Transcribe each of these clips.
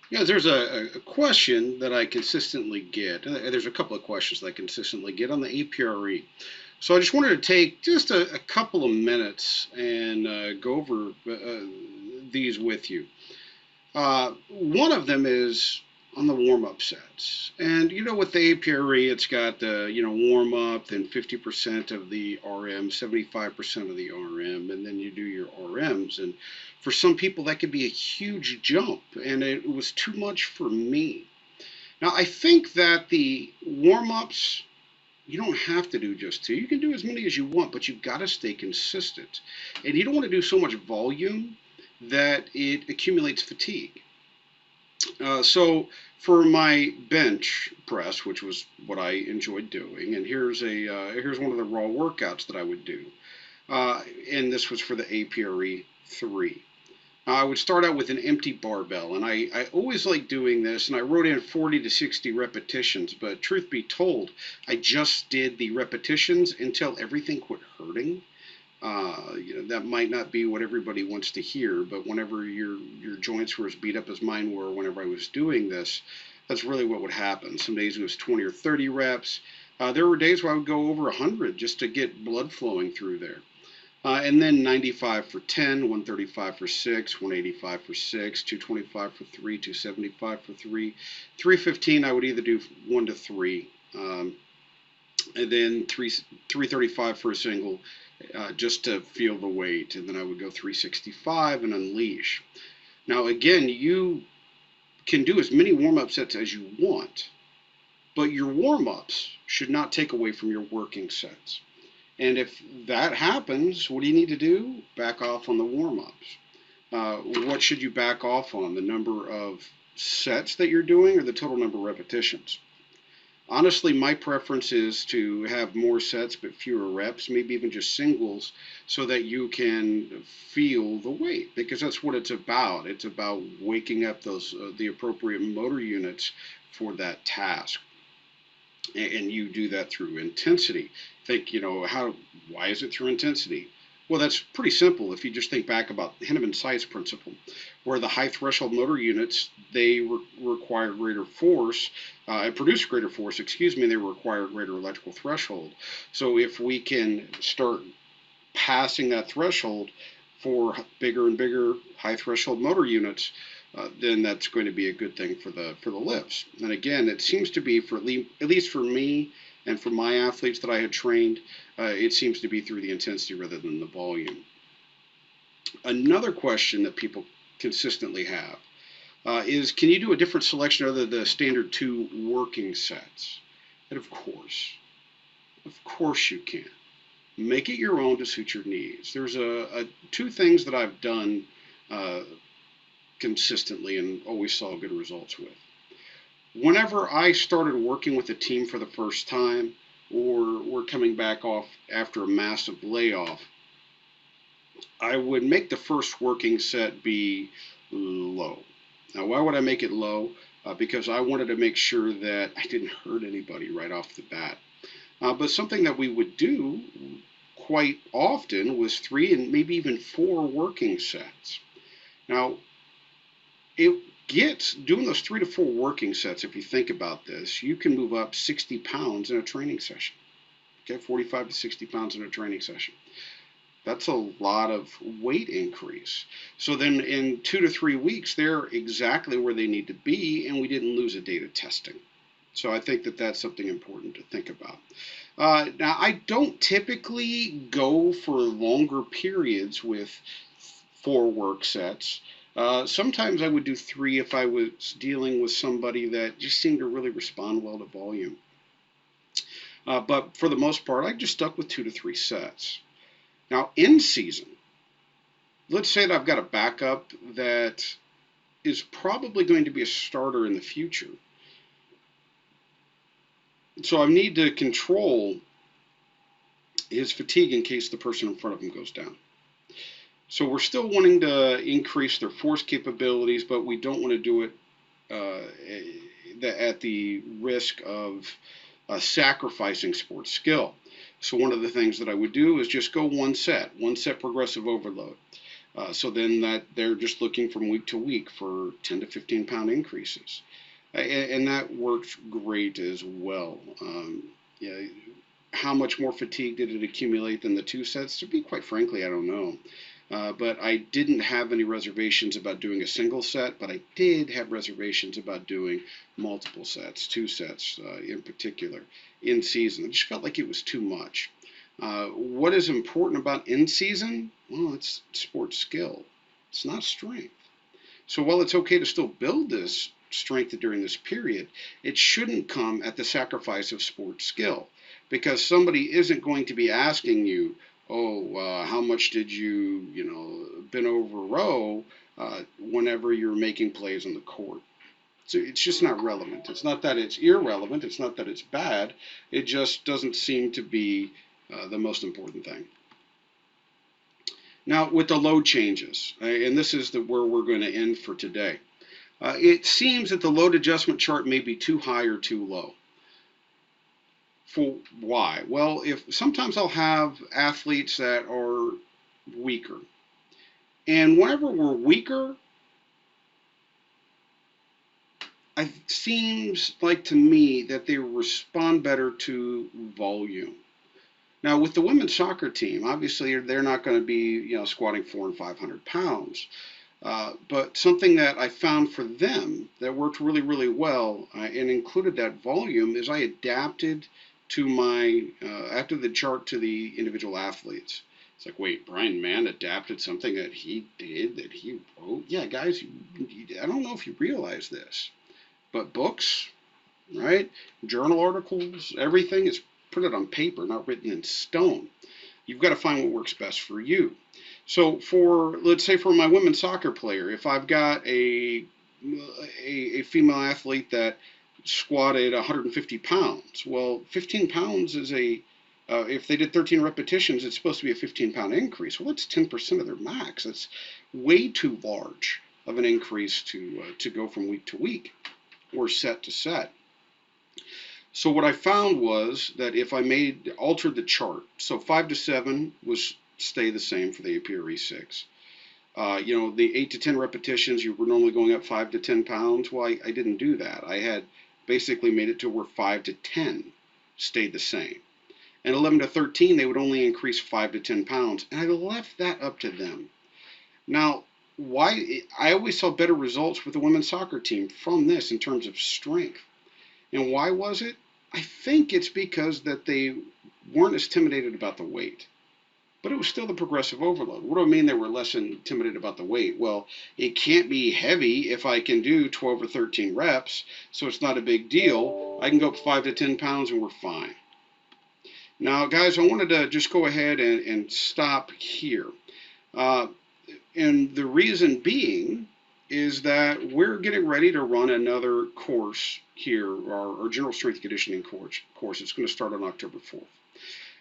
Yeah, there's a question that I consistently get. There's a couple of questions that I consistently get on the APRE. So I just wanted to take just a couple of minutes and go over these with you. One of them is on the warm up sets. And with the APRE, it's got the, warm up, then 50% of the RM, 75% of the RM, and then you do your RMs. And for some people, that could be a huge jump, and it was too much for me. Now, I think that the warm ups, you don't have to do just two. You can do as many as you want, but you've got to stay consistent. And you don't want to do so much volume that it accumulates fatigue. So for my bench press, which was what I enjoyed doing, and here's one of the raw workouts that I would do, and this was for the APRE 3. I would start out with an empty barbell, and I always like doing this, and I wrote in 40 to 60 repetitions, but truth be told, I just did the repetitions until everything quit hurting. That might not be what everybody wants to hear, but whenever your joints were as beat up as mine were whenever I was doing this, that's really what would happen. Some days it was 20 or 30 reps. There were days where I would go over 100 just to get blood flowing through there. And then 95 for 10, 135 for 6, 185 for 6, 225 for 3, 275 for 3, 315. I would either do 1 to 3, and then 335 for a single, just to feel the weight, and then I would go 365 and unleash. Now again, you can do as many warm-up sets as you want, but your warm-ups should not take away from your working sets. And if that happens, what do you need to do? Back off on the warm-ups. What should you back off on? The number of sets that you're doing or the total number of repetitions? Honestly, my preference is to have more sets but fewer reps, maybe even just singles, so that you can feel the weight, because that's what it's about. It's about waking up those the appropriate motor units for that task, and you do that through intensity. Think, why is it through intensity? Well, that's pretty simple. If you just think back about Henneman's size principle, where the high threshold motor units, they require greater force, and produce greater force, excuse me, they require greater electrical threshold. So if we can start passing that threshold for bigger and bigger high threshold motor units, then that's going to be a good thing for the lifts. And again, it seems to be at least for me and for my athletes that I had trained, it seems to be through the intensity rather than the volume. Another question that people consistently have is, can you do a different selection other than the standard two working sets? And of course you can. Make it your own to suit your needs. There's two things that I've done uh, consistently and always saw good results with. Whenever I started working with a team for the first time, or we're coming back off after a massive layoff, I would make the first working set be low. Now, why would I make it low? Because I wanted to make sure that I didn't hurt anybody right off the bat. But something that we would do quite often was 3 and maybe even 4 working sets. Now, it gets doing those 3 to 4 working sets. If you think about this, you can move up 60 pounds in a training session. Okay, 45 to 60 pounds in a training session. That's a lot of weight increase. So then in 2 to 3 weeks, they're exactly where they need to be, and we didn't lose a day to testing. So I think that that's something important to think about. Now, I don't typically go for longer periods with 4 work sets. Sometimes I would do 3 if I was dealing with somebody that just seemed to really respond well to volume. But for the most part, I just stuck with 2 to 3 sets. Now, in season, let's say that I've got a backup that is probably going to be a starter in the future. So I need to control his fatigue in case the person in front of him goes down. So we're still wanting to increase their force capabilities, but we don't want to do it at the risk of sacrificing sports skill. So one of the things that I would do is just go one set progressive overload. So then that they're just looking from week to week for 10 to 15 pound increases. And that works great as well. Yeah, how much more fatigue did it accumulate than the two sets? To be quite frankly, I don't know. But I didn't have any reservations about doing a single set, but I did have reservations about doing multiple sets, two sets in particular, in season. I just felt like it was too much. What is important about in season? Well, it's sports skill. It's not strength. So while it's okay to still build this strength during this period, it shouldn't come at the sacrifice of sports skill, because somebody isn't going to be asking you, oh, how much did you, bend over row whenever you're making plays on the court. So it's just not relevant. It's not that it's irrelevant. It's not that it's bad. It just doesn't seem to be the most important thing. Now, with the load changes, and this is where we're going to end for today, it seems that the load adjustment chart may be too high or too low. For why? Well, if sometimes I'll have athletes that are weaker, and whenever we're weaker, it seems like to me that they respond better to volume. Now, with the women's soccer team, obviously they're not going to be, squatting 400 and 500 pounds. But something that I found for them that worked really, really well and included that volume is I adapted to after the chart to the individual athletes. It's like, wait, Brian Mann adapted something that he did, that he wrote? Yeah, guys, I don't know if you realize this, but books, right? Journal articles, everything is put it on paper, not written in stone. You've got to find what works best for you. So let's say for my women's soccer player, if I've got a female athlete that squatted 150 pounds, well, 15 pounds is if they did 13 repetitions, it's supposed to be a 15-pound increase. Well, that's 10% of their max. That's way too large of an increase to go from week to week or set to set. So what I found was that if I altered the chart, so 5 to 7 was stay the same for the APRE 6. The 8 to 10 repetitions, you were normally going up 5 to 10 pounds. Well, I didn't do that. I had basically made it to where 5 to 10 stayed the same. And 11 to 13, they would only increase 5 to 10 pounds. And I left that up to them. Now, why? I always saw better results with the women's soccer team from this in terms of strength. And why was it? I think it's because that they weren't as intimidated about the weight. But it was still the progressive overload. What do I mean they were less intimidated about the weight? Well, it can't be heavy if I can do 12 or 13 reps, so it's not a big deal. I can go up 5 to 10 pounds and we're fine. Now, guys, I wanted to just go ahead and stop here. And the reason being is that we're getting ready to run another course here, our general strength conditioning course. It's going to start on October 4th.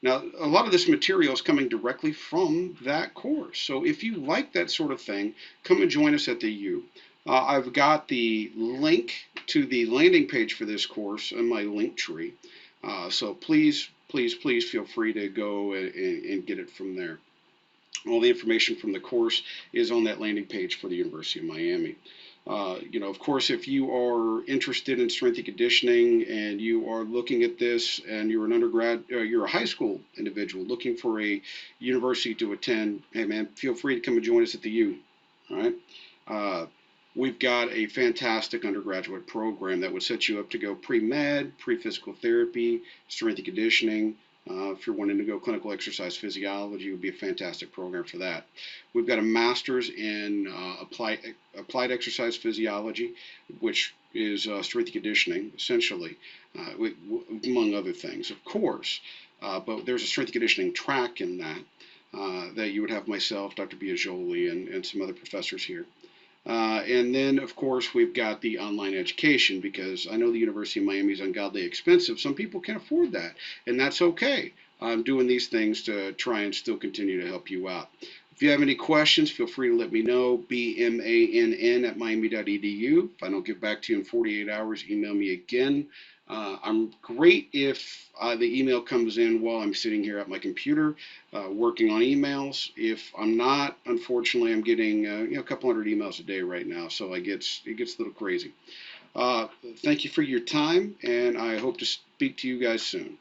Now, a lot of this material is coming directly from that course. So if you like that sort of thing, come and join us at the U. I've got the link to the landing page for this course in my link tree. So please feel free to go and get it from there. All the information from the course is on that landing page for the University of Miami. Of course, if you are interested in strength and conditioning and you are looking at this and you're an undergrad, you're a high school individual looking for a university to attend, hey man, feel free to come and join us at the U. All right. We've got a fantastic undergraduate program that would set you up to go pre-med, pre-physical therapy, strength and conditioning. If you're wanting to go clinical exercise physiology, it would be a fantastic program for that. We've got a master's in applied exercise physiology, which is strength and conditioning, essentially, among other things, of course. But there's a strength and conditioning track in that you would have myself, Dr. Biagioli, and some other professors here. And then, of course, we've got the online education, because I know the University of Miami is ungodly expensive. Some people can't afford that, and that's okay. I'm doing these things to try and still continue to help you out. If you have any questions, feel free to let me know. bmann@miami.edu. If I don't get back to you in 48 hours, email me again. I'm great if the email comes in while I'm sitting here at my computer working on emails. If I'm not, unfortunately, I'm getting a couple hundred emails a day right now, so it gets a little crazy. Uh, Thank you for your time, and I hope to speak to you guys soon.